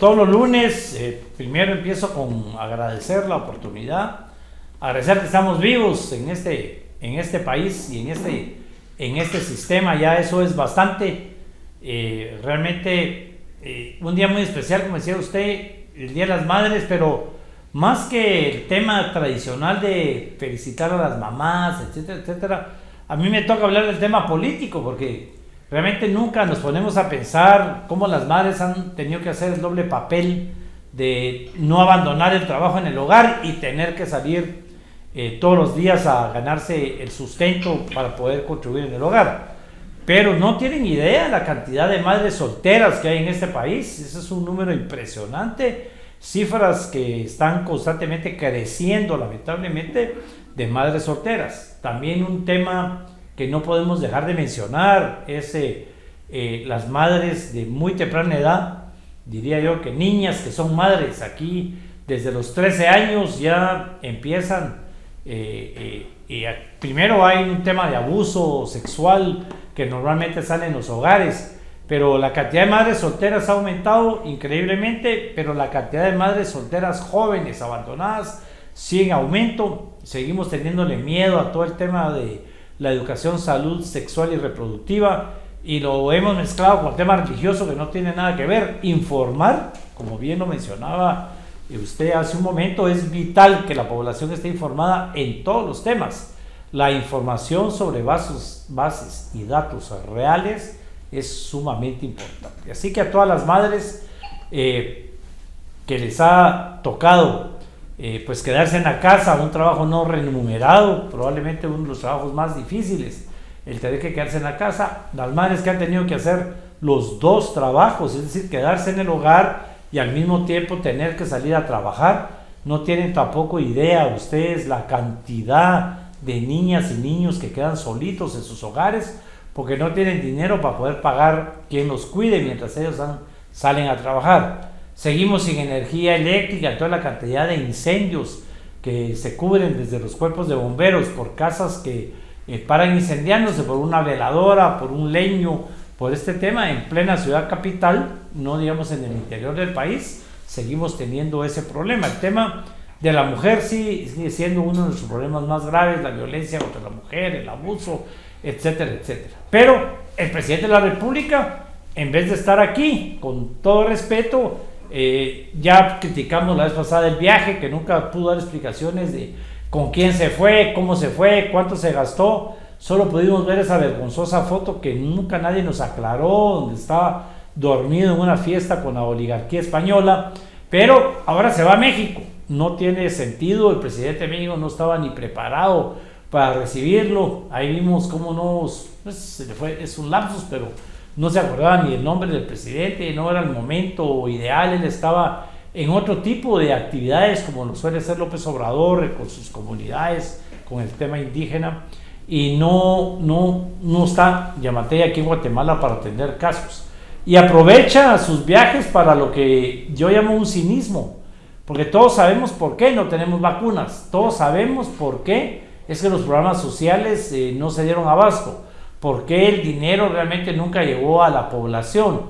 todos los lunes, primero empiezo con agradecer la oportunidad, agradecer que estamos vivos en este país y en este sistema. Ya eso es bastante. Realmente un día muy especial, como decía usted, el Día de las Madres, pero más que el tema tradicional de felicitar a las mamás, etcétera, etcétera, a mí me toca hablar del tema político, porque realmente nunca nos ponemos a pensar cómo las madres han tenido que hacer el doble papel de no abandonar el trabajo en el hogar y tener que salir todos los días a ganarse el sustento para poder contribuir en el hogar. Pero no tienen idea la cantidad de madres solteras que hay en este país. Ese es un número impresionante, cifras que están constantemente creciendo, lamentablemente, de madres solteras. También un tema que no podemos dejar de mencionar es las madres de muy temprana edad, diría yo que niñas que son madres aquí desde los 13 años ya empiezan. Primero hay un tema de abuso sexual que normalmente sale en los hogares, pero la cantidad de madres solteras ha aumentado increíblemente, pero la cantidad de madres solteras jóvenes abandonadas sigue en aumento. Seguimos teniéndole miedo a todo el tema de la educación, salud sexual y reproductiva, y lo hemos mezclado con el tema religioso que no tiene nada que ver. Informar, como bien lo mencionaba usted hace un momento, es vital que la población esté informada en todos los temas. La información sobre bases y datos reales es sumamente importante. Así que a todas las madres que les ha tocado pues quedarse en la casa, un trabajo no remunerado, probablemente uno de los trabajos más difíciles, el tener que quedarse en la casa, las madres que han tenido que hacer los dos trabajos, es decir, quedarse en el hogar y al mismo tiempo tener que salir a trabajar, no tienen tampoco idea ustedes la cantidad de niñas y niños que quedan solitos en sus hogares porque no tienen dinero para poder pagar quien los cuide mientras ellos salen a trabajar. Seguimos sin energía eléctrica, toda la cantidad de incendios que se cubren desde los cuerpos de bomberos por casas que paran incendiándose por una veladora, por un leño, por este tema en plena ciudad capital, no digamos en el interior del país, seguimos teniendo ese problema. El tema de la mujer sigue siendo uno de los problemas más graves, la violencia contra la mujer, el abuso, etcétera, etcétera. Pero el presidente de la República, en vez de estar aquí, con todo respeto, ya criticamos la vez pasada el viaje, que nunca pudo dar explicaciones de con quién se fue, cómo se fue, cuánto se gastó. Solo pudimos ver esa vergonzosa foto que nunca nadie nos aclaró, donde estaba dormido en una fiesta con la oligarquía española. Pero ahora se va a México. No tiene sentido, el presidente de México no estaba ni preparado para recibirlo. Ahí vimos cómo se le fue, es un lapsus, pero no se acordaba ni el nombre del presidente, no era el momento ideal, él estaba en otro tipo de actividades como lo suele ser López Obrador, con sus comunidades, con el tema indígena, y no está Yamatei aquí en Guatemala para atender casos. Y aprovecha sus viajes para lo que yo llamo un cinismo, porque todos sabemos por qué no tenemos vacunas, todos sabemos por qué es que los programas sociales no se dieron abasto, por qué el dinero realmente nunca llegó a la población,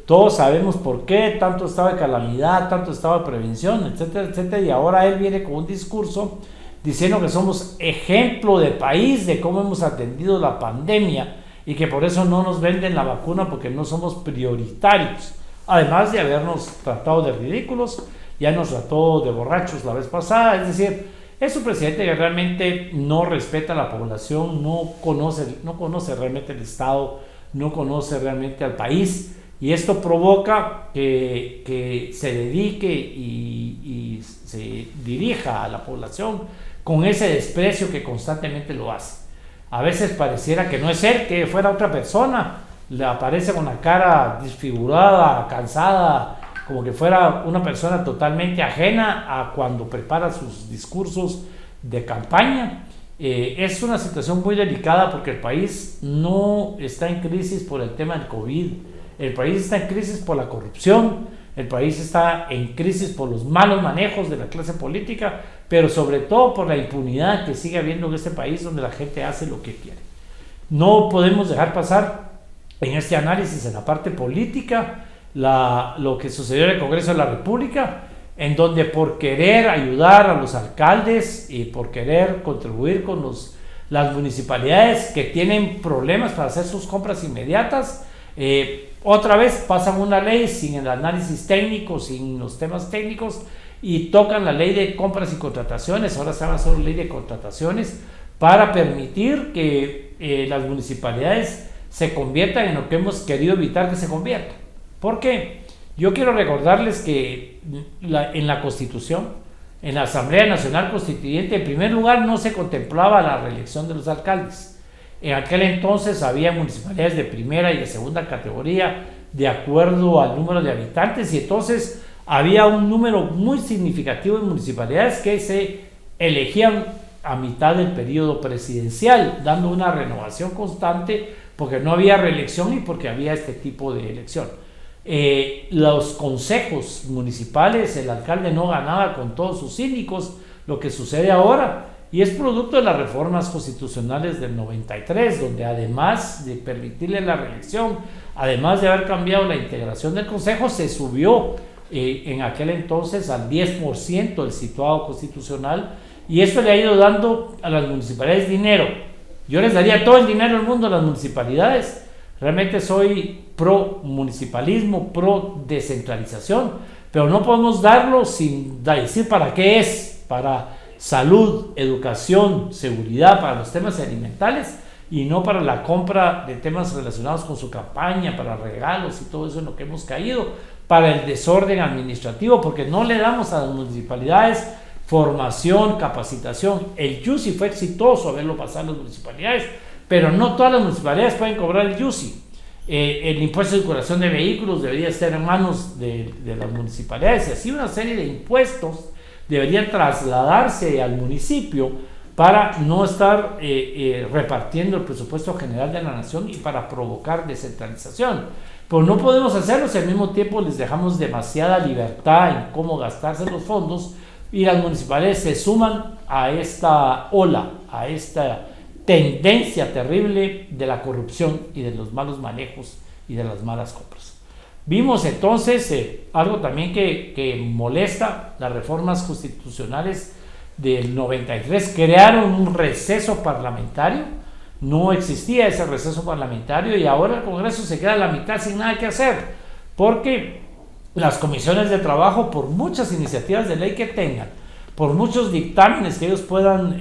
todos sabemos por qué tanto estado de calamidad, tanto estado de prevención, etcétera, etcétera, y ahora él viene con un discurso diciendo que somos ejemplo de país de cómo hemos atendido la pandemia y que por eso no nos venden la vacuna porque no somos prioritarios, además de habernos tratado de ridículos, ya nos trató de borrachos la vez pasada. Es decir, es un presidente que realmente no respeta a la población, no conoce realmente el Estado, no conoce realmente al país, y esto provoca que se dedique y se dirija a la población con ese desprecio que constantemente lo hace. A veces pareciera que no es él, que fuera otra persona, le aparece con la cara desfigurada, cansada, como que fuera una persona totalmente ajena a cuando prepara sus discursos de campaña. Es una situación muy delicada porque el país no está en crisis por el tema del COVID, el país está en crisis por la corrupción, el país está en crisis por los malos manejos de la clase política, pero sobre todo por la impunidad que sigue habiendo en este país donde la gente hace lo que quiere. No podemos dejar pasar en este análisis en la parte política lo que sucedió en el Congreso de la República, en donde por querer ayudar a los alcaldes y por querer contribuir con las municipalidades que tienen problemas para hacer sus compras inmediatas, otra vez pasan una ley sin el análisis técnico, sin los temas técnicos, y tocan la ley de compras y contrataciones. Ahora se llama solo ley de contrataciones, para permitir que las municipalidades se conviertan en lo que hemos querido evitar que se conviertan. ¿Por qué? Yo quiero recordarles que en la Constitución, en la Asamblea Nacional Constituyente, en primer lugar no se contemplaba la reelección de los alcaldes. En aquel entonces había municipalidades de primera y de segunda categoría de acuerdo al número de habitantes, y entonces había un número muy significativo de municipalidades que se elegían a mitad del periodo presidencial, dando una renovación constante, porque no había reelección y porque había este tipo de elección. Los consejos municipales, el alcalde no ganaba con todos sus síndicos, lo que sucede ahora, y es producto de las reformas constitucionales del 93, donde además de permitirle la reelección, además de haber cambiado la integración del consejo, se subió en aquel entonces al 10% el situado constitucional, y esto le ha ido dando a las municipalidades dinero. Yo les daría todo el dinero del mundo a las municipalidades. Realmente soy pro municipalismo, pro descentralización, pero no podemos darlo sin decir para qué es: para salud, educación, seguridad, para los temas alimentarios, y no para la compra de temas relacionados con su campaña, para regalos y todo eso en lo que hemos caído, para el desorden administrativo, porque no le damos a las municipalidades formación, capacitación. El YUSI fue exitoso haberlo pasado a las municipalidades, pero no todas las municipalidades pueden cobrar el YUSI. El impuesto de circulación de vehículos debería estar en manos de las municipalidades, y así una serie de impuestos deberían trasladarse al municipio para no estar repartiendo el presupuesto general de la nación y para provocar descentralización. Pero no podemos hacerlo si al mismo tiempo les dejamos demasiada libertad en cómo gastarse los fondos, y las municipalidades se suman a esta ola, a esta tendencia terrible de la corrupción y de los malos manejos y de las malas compras. Vimos entonces algo también que molesta: las reformas constitucionales del 93 crearon un receso parlamentario. No existía ese receso parlamentario, y ahora el Congreso se queda a la mitad sin nada que hacer, porque las comisiones de trabajo, por muchas iniciativas de ley que tengan, por muchos dictámenes que ellos puedan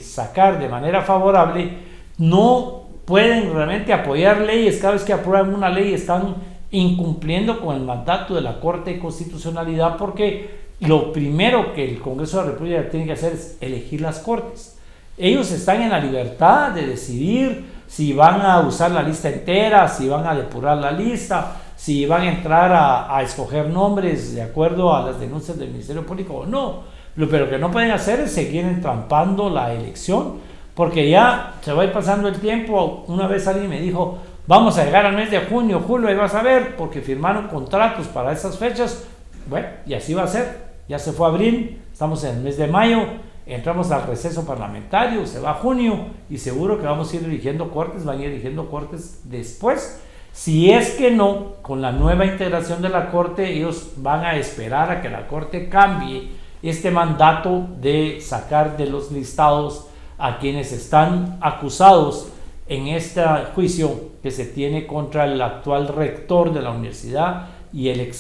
sacar de manera favorable, no pueden realmente apoyar leyes. Cada vez que aprueban una ley están incumpliendo con el mandato de la Corte de Constitucionalidad, porque lo primero que el Congreso de la República tiene que hacer es elegir las Cortes. Ellos están en la libertad de decidir si van a usar la lista entera, si van a depurar la lista, si van a entrar a escoger nombres de acuerdo a las denuncias del Ministerio Público o no. Pero que no pueden hacer es seguir entrampando la elección, porque ya se va a ir pasando el tiempo. Una vez alguien me dijo: vamos a llegar al mes de junio, julio, y vas a ver, porque firmaron contratos para esas fechas. Bueno, y así va a ser. Ya se fue abril, estamos en el mes de mayo, entramos al receso parlamentario, se va a junio, y seguro que vamos a ir eligiendo cortes, van a ir eligiendo cortes después. Si es que no, con la nueva integración de la Corte, ellos van a esperar a que la Corte cambie este mandato de sacar de los listados a quienes están acusados en este juicio que se tiene contra el actual rector de la universidad y el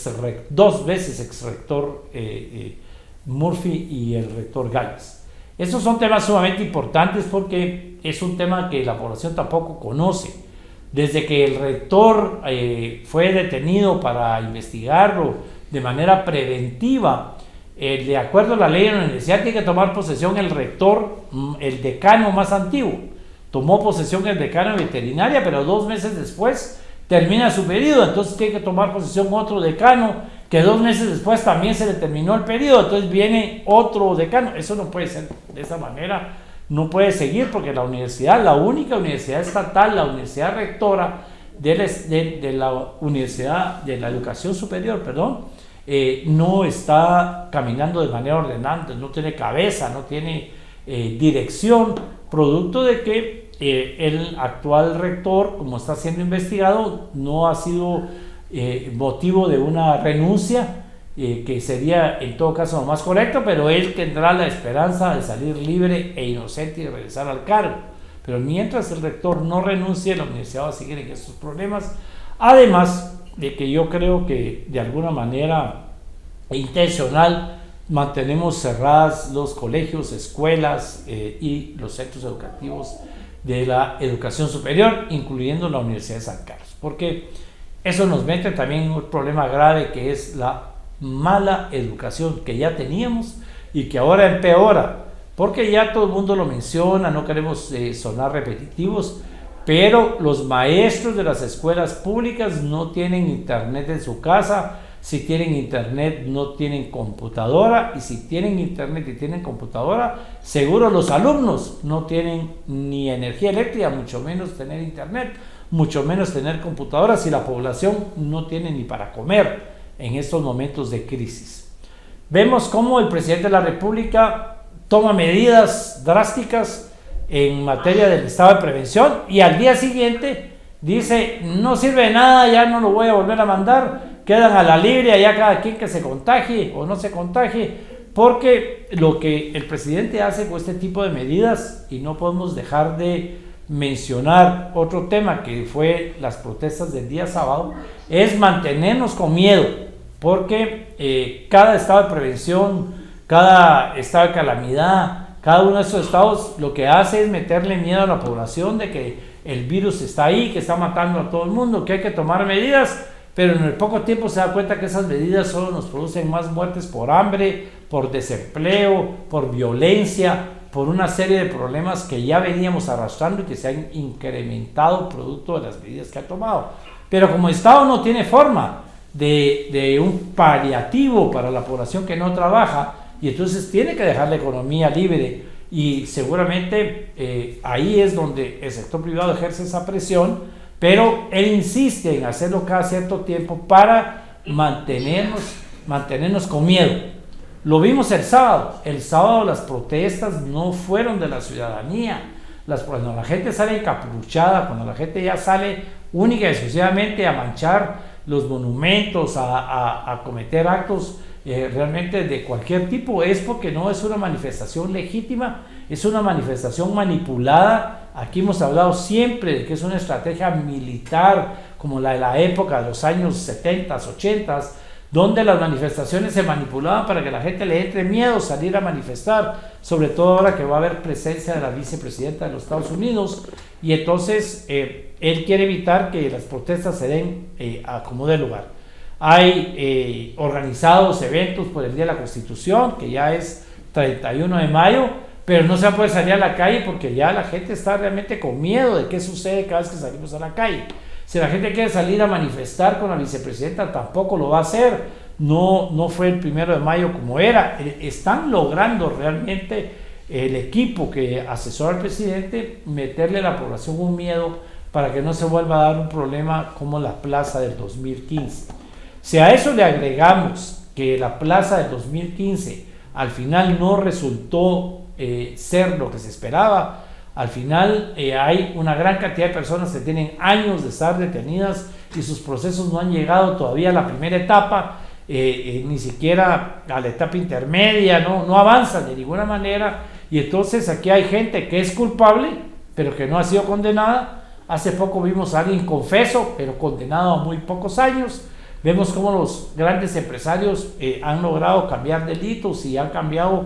dos veces ex rector Murphy y el rector Galvez. Estos son temas sumamente importantes, porque es un tema que la población tampoco conoce. Desde que el rector fue detenido para investigarlo de manera preventiva, de acuerdo a la ley de la universidad, tiene que tomar posesión el rector, el decano más antiguo. Tomó posesión el decano de veterinaria, pero 2 meses después termina su periodo, entonces tiene que tomar posesión otro decano, que 2 meses después también se le terminó el periodo, entonces viene otro decano. Eso no puede ser de esa manera, no puede seguir, porque la universidad, la única universidad estatal, la universidad rectora de la Universidad de la Educación Superior, no está caminando de manera ordenada, no tiene cabeza, no tiene dirección, producto de que el actual rector, como está siendo investigado, no ha sido motivo de una renuncia, que sería en todo caso lo más correcto, pero él tendrá la esperanza de salir libre e inocente y regresar al cargo. Pero mientras el rector no renuncie, la universidad va a seguir en estos problemas, además de que yo creo que de alguna manera intencional mantenemos cerradas los colegios, escuelas y los centros educativos de la educación superior, incluyendo la Universidad de San Carlos, porque eso nos mete también en un problema grave, que es la mala educación que ya teníamos y que ahora empeora, porque ya todo el mundo lo menciona, no queremos sonar repetitivos, pero los maestros de las escuelas públicas no tienen internet en su casa. Si tienen internet, no tienen computadora, y si tienen internet y tienen computadora, seguro los alumnos no tienen ni energía eléctrica, mucho menos tener internet, mucho menos tener computadora, si la población no tiene ni para comer en estos momentos de crisis. Vemos cómo el presidente de la República toma medidas drásticas en materia del estado de prevención y al día siguiente dice: no sirve de nada, ya no lo voy a volver a mandar, quedan a la libre allá cada quien que se contagie o no se contagie, porque lo que el presidente hace con este tipo de medidas, y no podemos dejar de mencionar otro tema que fue las protestas del día sábado, es mantenernos con miedo, porque cada estado de prevención, cada estado de calamidad, cada uno de esos estados lo que hace es meterle miedo a la población de que el virus está ahí, que está matando a todo el mundo, que hay que tomar medidas, pero en el poco tiempo se da cuenta que esas medidas solo nos producen más muertes por hambre, por desempleo, por violencia, por una serie de problemas que ya veníamos arrastrando y que se han incrementado producto de las medidas que ha tomado. Pero como Estado no tiene forma de un paliativo para la población que no trabaja, y entonces tiene que dejar la economía libre, y seguramente ahí es donde el sector privado ejerce esa presión, pero él insiste en hacerlo cada cierto tiempo para mantenernos con miedo. Lo vimos el sábado las protestas no fueron de la ciudadanía. Cuando la gente sale encapuchada, cuando la gente ya sale única y exclusivamente a manchar los monumentos, a cometer actos realmente de cualquier tipo, es porque no es una manifestación legítima, es una manifestación manipulada. Aquí hemos hablado siempre de que es una estrategia militar, como la de la época de los años 70, 80, donde las manifestaciones se manipulaban para que la gente le entre miedo salir a manifestar, sobre todo ahora que va a haber presencia de la vicepresidenta de los Estados Unidos, y entonces él quiere evitar que las protestas se den a como dé lugar. Hay organizados eventos por el Día de la Constitución, que ya es 31 de mayo, pero no se puede salir a la calle porque ya la gente está realmente con miedo de qué sucede cada vez que salimos a la calle. Si la gente quiere salir a manifestar con la vicepresidenta, tampoco lo va a hacer. No fue el 1 de mayo como era. Están logrando realmente el equipo que asesora al presidente meterle a la población un miedo para que no se vuelva a dar un problema como la plaza del 2015. Si a eso le agregamos que la plaza del 2015 al final no resultó ser lo que se esperaba, al final hay una gran cantidad de personas que tienen años de estar detenidas y sus procesos no han llegado todavía a la primera etapa, ni siquiera a la etapa intermedia, no avanzan de ninguna manera, y entonces aquí hay gente que es culpable pero que no ha sido condenada. Hace poco vimos a alguien confeso pero condenado a muy pocos años. Vemos cómo los grandes empresarios han logrado cambiar delitos y han cambiado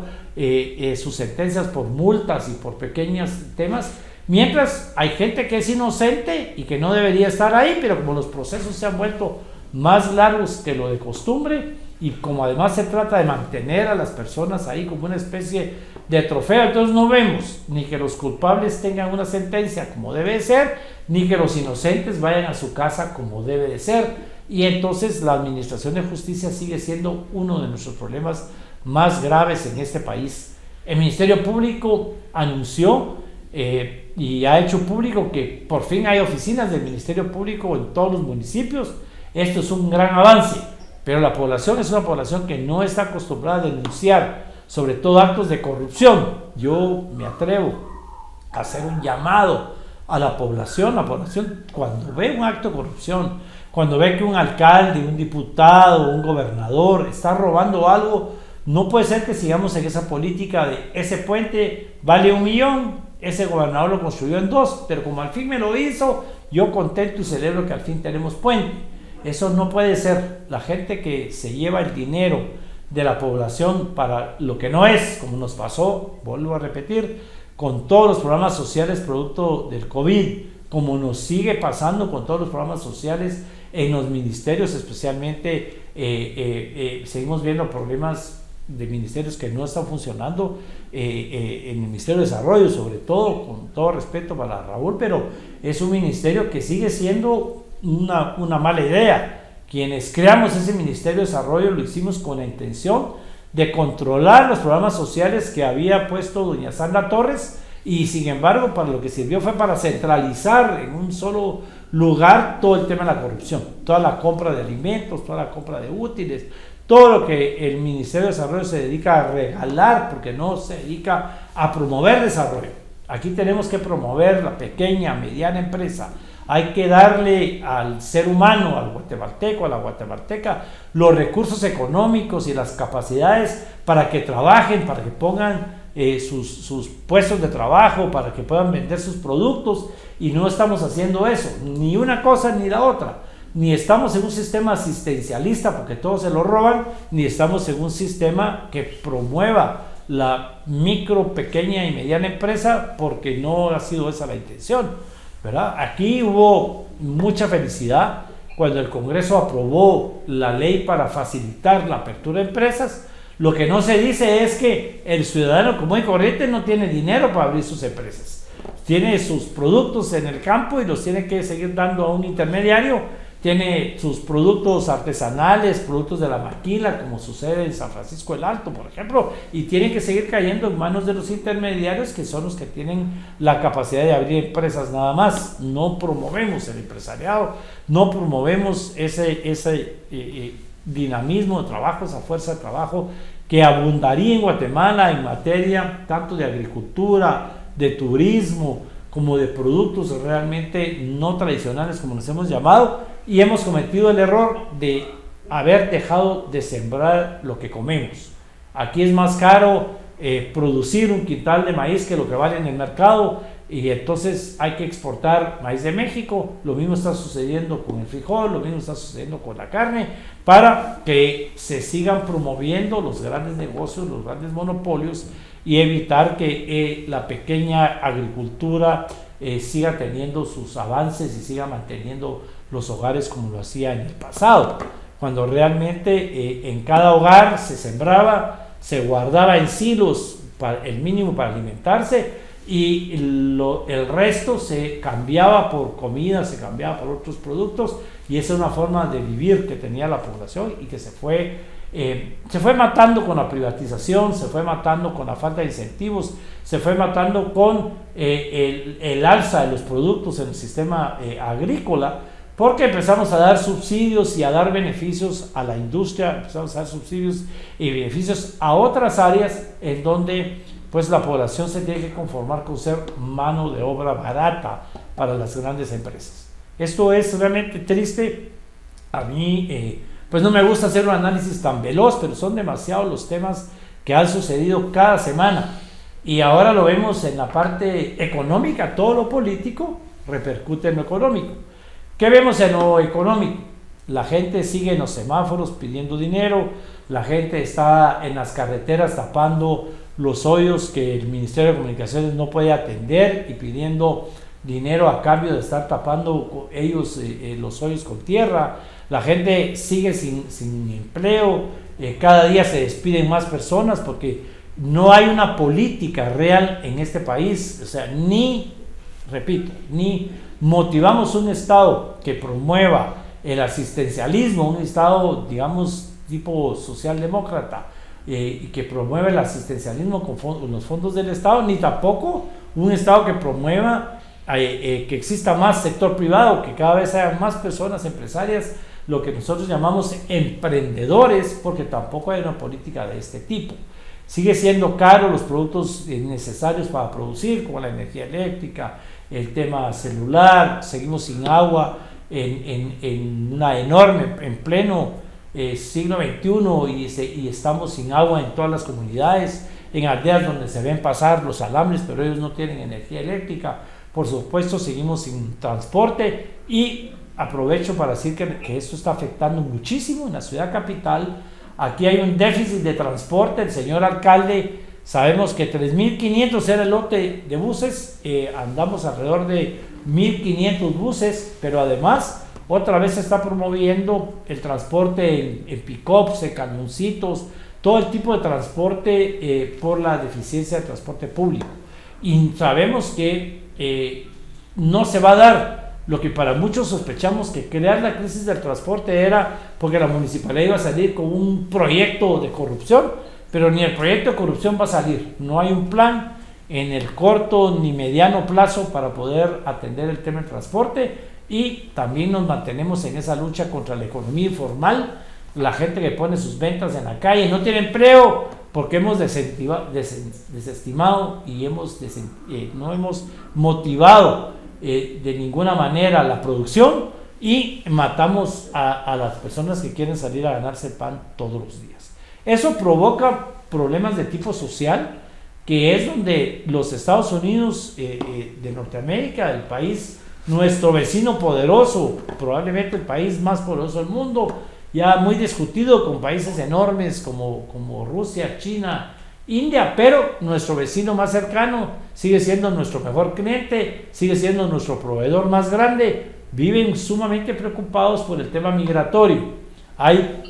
sus sentencias por multas y por pequeños temas, mientras hay gente que es inocente y que no debería estar ahí, pero como los procesos se han vuelto más largos que lo de costumbre, y como además se trata de mantener a las personas ahí como una especie de trofeo, entonces no vemos ni que los culpables tengan una sentencia como debe de ser, ni que los inocentes vayan a su casa como debe de ser. Y entonces la administración de justicia sigue siendo uno de nuestros problemas más graves en este país. El Ministerio Público anunció y ha hecho público que por fin hay oficinas del Ministerio Público en todos los municipios. Esto es un gran avance, pero la población es una población que no está acostumbrada a denunciar, sobre todo actos de corrupción. Yo me atrevo a hacer un llamado a la población cuando ve un acto de corrupción, cuando ve que un alcalde, un diputado, un gobernador está robando algo, no puede ser que sigamos en esa política de ese puente vale 1 millón, ese gobernador lo construyó en 2, pero como al fin me lo hizo, yo contento y celebro que al fin tenemos puente. Eso no puede ser. La gente que se lleva el dinero de la población para lo que no es, como nos pasó, vuelvo a repetir, con todos los programas sociales producto del COVID, como nos sigue pasando con todos los programas sociales en los ministerios, especialmente seguimos viendo problemas de ministerios que no están funcionando, en el Ministerio de Desarrollo, sobre todo, con todo respeto para Raúl, pero es un ministerio que sigue siendo una mala idea. Quienes creamos ese Ministerio de Desarrollo lo hicimos con la intención de controlar los programas sociales que había puesto doña Sandra Torres, y sin embargo para lo que sirvió fue para centralizar en un solo lugar todo el tema de la corrupción, toda la compra de alimentos, toda la compra de útiles, todo lo que el Ministerio de Desarrollo se dedica a regalar, porque no se dedica a promover desarrollo. Aquí tenemos que promover la pequeña, mediana empresa. Hay que darle al ser humano, al guatemalteco, a la guatemalteca, los recursos económicos y las capacidades para que trabajen, para que pongan sus puestos de trabajo, para que puedan vender sus productos, y no estamos haciendo eso, ni una cosa ni la otra. Ni estamos en un sistema asistencialista porque todos se lo roban, ni estamos en un sistema que promueva la micro, pequeña y mediana empresa, porque no ha sido esa la intención, ¿verdad? Aquí hubo mucha felicidad cuando el Congreso aprobó la ley para facilitar la apertura de empresas. Lo que no se dice es que el ciudadano común y corriente no tiene dinero para abrir sus empresas. Tiene sus productos en el campo y los tiene que seguir dando a un intermediario. Tiene sus productos artesanales, productos de la maquila, como sucede en San Francisco del Alto, por ejemplo, y tienen que seguir cayendo en manos de los intermediarios, que son los que tienen la capacidad de abrir empresas nada más. No promovemos el empresariado, no promovemos ese dinamismo de trabajo, esa fuerza de trabajo que abundaría en Guatemala en materia tanto de agricultura, de turismo, como de productos realmente no tradicionales, como nos hemos llamado, y hemos cometido el error de haber dejado de sembrar lo que comemos. Aquí es más caro producir un quintal de maíz que lo que vale en el mercado, y entonces hay que exportar maíz de México. Lo mismo está sucediendo con el frijol, lo mismo está sucediendo con la carne, para que se sigan promoviendo los grandes negocios, los grandes monopolios, y evitar que la pequeña agricultura siga teniendo sus avances y siga manteniendo los hogares como lo hacía en el pasado, cuando realmente en cada hogar se sembraba, se guardaba en silos el mínimo para alimentarse, y el resto se cambiaba por comida, se cambiaba por otros productos, y esa es una forma de vivir que tenía la población y que se fue matando con la privatización, se fue matando con la falta de incentivos, se fue matando con el alza de los productos en el sistema agrícola, porque empezamos a dar subsidios y a dar beneficios a la industria, empezamos a dar subsidios y beneficios a otras áreas en donde pues la población se tiene que conformar con ser mano de obra barata para las grandes empresas. Esto es realmente triste. A mí pues no me gusta hacer un análisis tan veloz, pero son demasiados los temas que han sucedido cada semana, y ahora lo vemos en la parte económica. Todo lo político repercute en lo económico. ¿Qué vemos en lo económico? La gente sigue en los semáforos pidiendo dinero, la gente está en las carreteras tapando los hoyos que el Ministerio de Comunicaciones no puede atender y pidiendo dinero a cambio de estar tapando ellos los hoyos con tierra. La gente sigue sin empleo, cada día se despiden más personas porque no hay una política real en este país. O sea, ni motivamos un Estado que promueva el asistencialismo, un Estado, digamos, tipo socialdemócrata, y que promueva el asistencialismo con los fondos del Estado, ni tampoco un Estado que promueva que exista más sector privado, que cada vez haya más personas empresarias, lo que nosotros llamamos emprendedores, porque tampoco hay una política de este tipo. Sigue siendo caro los productos necesarios para producir, como la energía eléctrica, el tema celular, seguimos sin agua en una enorme, en pleno siglo XXI y estamos sin agua en todas las comunidades, en aldeas donde se ven pasar los alambres, pero ellos no tienen energía eléctrica. Por supuesto, seguimos sin transporte y aprovecho para decir que esto está afectando muchísimo en la ciudad capital. Aquí hay un déficit de transporte. El señor alcalde, sabemos que 3.500 era el lote de buses, andamos alrededor de 1.500 buses, pero además otra vez se está promoviendo el transporte en pick-ups, en camioncitos, todo el tipo de transporte por la deficiencia de transporte público. Y sabemos que no se va a dar lo que para muchos sospechamos, que crear la crisis del transporte era porque la municipalidad iba a salir con un proyecto de corrupción, pero ni el proyecto de corrupción va a salir. No hay un plan en el corto ni mediano plazo para poder atender el tema del transporte, y también nos mantenemos en esa lucha contra la economía informal, la gente que pone sus ventas en la calle, no tiene empleo porque hemos desestimado y no hemos motivado de ninguna manera la producción, y matamos a las personas que quieren salir a ganarse el pan todos los días. Eso provoca problemas de tipo social, que es donde los Estados Unidos de Norteamérica, el país, nuestro vecino poderoso, probablemente el país más poderoso del mundo, ya muy discutido con países enormes como Rusia, China, India, pero nuestro vecino más cercano sigue siendo nuestro mejor cliente, sigue siendo nuestro proveedor más grande. Viven sumamente preocupados por el tema migratorio.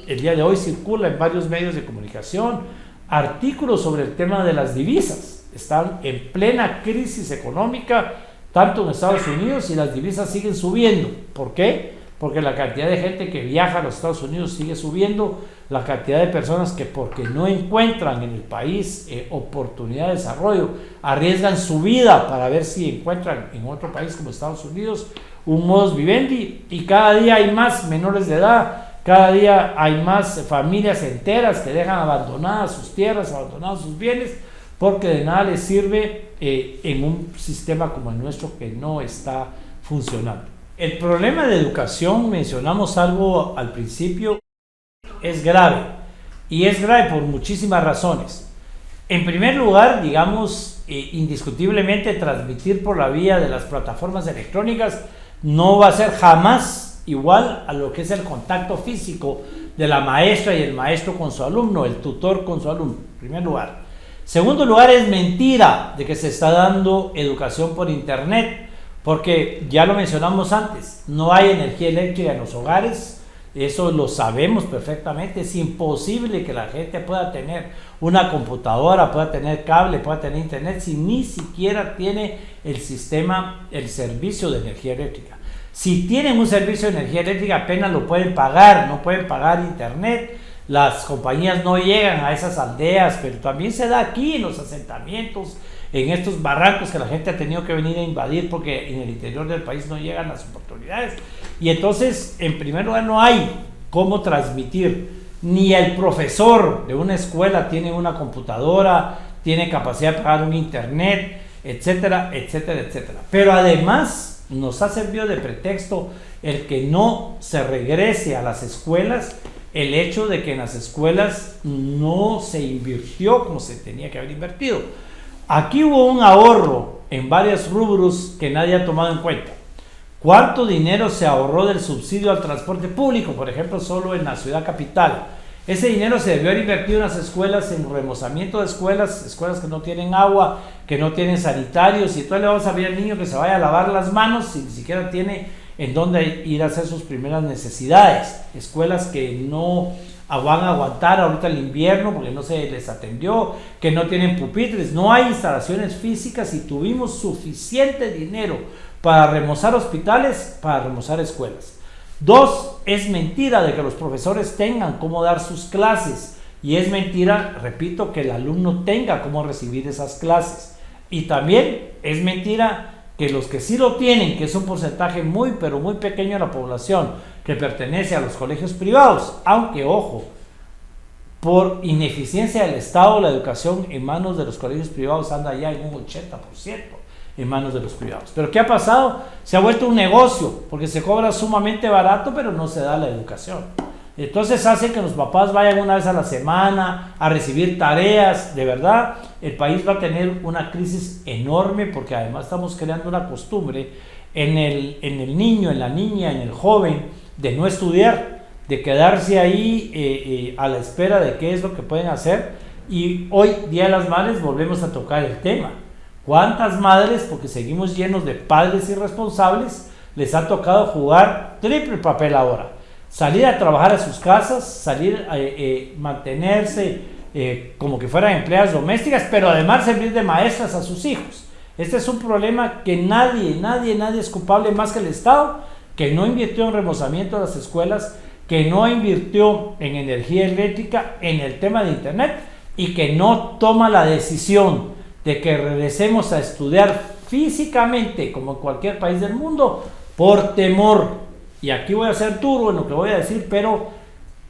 El día de hoy circula en varios medios de comunicación artículos sobre el tema de las divisas. Están en plena crisis económica, tanto en Estados Unidos, y las divisas siguen subiendo. ¿Por qué? Porque la cantidad de gente que viaja a los Estados Unidos sigue subiendo, la cantidad de personas que, porque no encuentran en el país oportunidad de desarrollo, arriesgan su vida para ver si encuentran en otro país como Estados Unidos un modus vivendi, y cada día hay más menores de edad, cada día hay más familias enteras que dejan abandonadas sus tierras, abandonados sus bienes, porque de nada les sirve en un sistema como el nuestro que no está funcionando. El problema de educación, mencionamos algo al principio, es grave, y es grave por muchísimas razones. En primer lugar, digamos, indiscutiblemente transmitir por la vía de las plataformas electrónicas no va a ser jamás igual a lo que es el contacto físico de la maestra y el maestro con su alumno, el tutor con su alumno, en primer lugar. Segundo lugar, es mentira de que se está dando educación por internet, porque ya lo mencionamos antes, no hay energía eléctrica en los hogares, eso lo sabemos perfectamente. Es imposible que la gente pueda tener una computadora, pueda tener cable, pueda tener internet, si ni siquiera tiene el servicio de energía eléctrica. Si tienen un servicio de energía eléctrica, apenas lo pueden pagar, no pueden pagar internet. Las compañías no llegan a esas aldeas, pero también se da aquí en los asentamientos, en estos barrancos que la gente ha tenido que venir a invadir porque en el interior del país no llegan las oportunidades. Y entonces, en primer lugar, no hay cómo transmitir. Ni el profesor de una escuela tiene una computadora, tiene capacidad de pagar un internet, etcétera, etcétera, etcétera. Pero además nos ha servido de pretexto el que no se regrese a las escuelas, el hecho de que en las escuelas no se invirtió como se tenía que haber invertido. Aquí hubo un ahorro en varios rubros que nadie ha tomado en cuenta. ¿Cuánto dinero se ahorró del subsidio al transporte público? Por ejemplo, solo en la ciudad capital. Ese dinero se debió haber invertido en las escuelas, en remozamiento de escuelas que no tienen agua, que no tienen sanitarios, y entonces le vamos a pedir al niño que se vaya a lavar las manos si ni siquiera tiene en dónde ir a hacer sus primeras necesidades. Escuelas que no van a aguantar ahorita el invierno porque no se les atendió, que no tienen pupitres, no hay instalaciones físicas, y tuvimos suficiente dinero para remozar hospitales, para remozar escuelas. 2, es mentira de que los profesores tengan cómo dar sus clases, y es mentira, repito, que el alumno tenga cómo recibir esas clases. Y también es mentira que los que sí lo tienen, que es un porcentaje muy pero muy pequeño de la población que pertenece a los colegios privados, aunque ojo, por ineficiencia del Estado, la educación en manos de los colegios privados anda ya en un 80%. en manos de los privados. Pero ¿qué ha pasado? Se ha vuelto un negocio, porque se cobra sumamente barato, pero no se da la educación. Entonces hace que los papás vayan una vez a la semana a recibir tareas. De verdad, el país va a tener una crisis enorme, porque además estamos creando una costumbre en el niño, en la niña, en el joven, de no estudiar, de quedarse ahí a la espera de qué es lo que pueden hacer. Y hoy, Día de las Madres, volvemos a tocar el tema. ¿Cuántas madres, porque seguimos llenos de padres irresponsables, les ha tocado jugar triple papel ahora? Salir a trabajar a sus casas, salir a mantenerse como que fueran empleadas domésticas, pero además servir de maestras a sus hijos. Este es un problema que nadie es culpable más que el Estado, que no invirtió en remozamiento de las escuelas, que no invirtió en energía eléctrica, en el tema de internet, y que no toma la decisión de que regresemos a estudiar físicamente como en cualquier país del mundo por temor. Y aquí voy a ser duro en lo que voy a decir, pero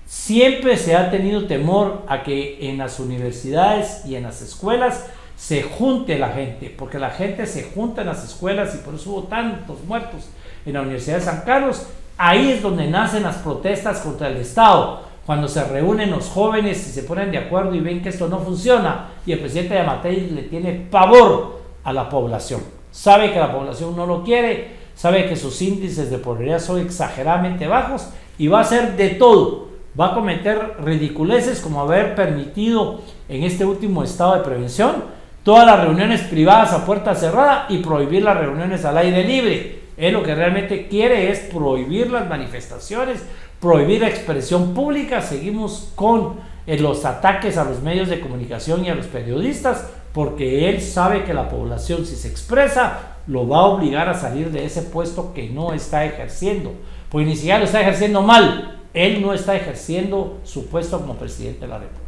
siempre se ha tenido temor a que en las universidades y en las escuelas se junte la gente, porque la gente se junta en las escuelas y por eso hubo tantos muertos en la Universidad de San Carlos. Ahí es donde nacen las protestas contra el Estado, cuando se reúnen los jóvenes y se ponen de acuerdo y ven que esto no funciona, y el presidente Yamatei le tiene pavor a la población. Sabe que la población no lo quiere, sabe que sus índices de pobreza son exageradamente bajos y va a hacer de todo. Va a cometer ridiculeces como haber permitido en este último estado de prevención todas las reuniones privadas a puerta cerrada y prohibir las reuniones al aire libre. Él lo que realmente quiere es prohibir las manifestaciones, prohibir la expresión pública. Seguimos con los ataques a los medios de comunicación y a los periodistas, porque él sabe que la población, si se expresa, lo va a obligar a salir de ese puesto que no está ejerciendo, porque ni siquiera lo está ejerciendo mal, él no está ejerciendo su puesto como presidente de la República.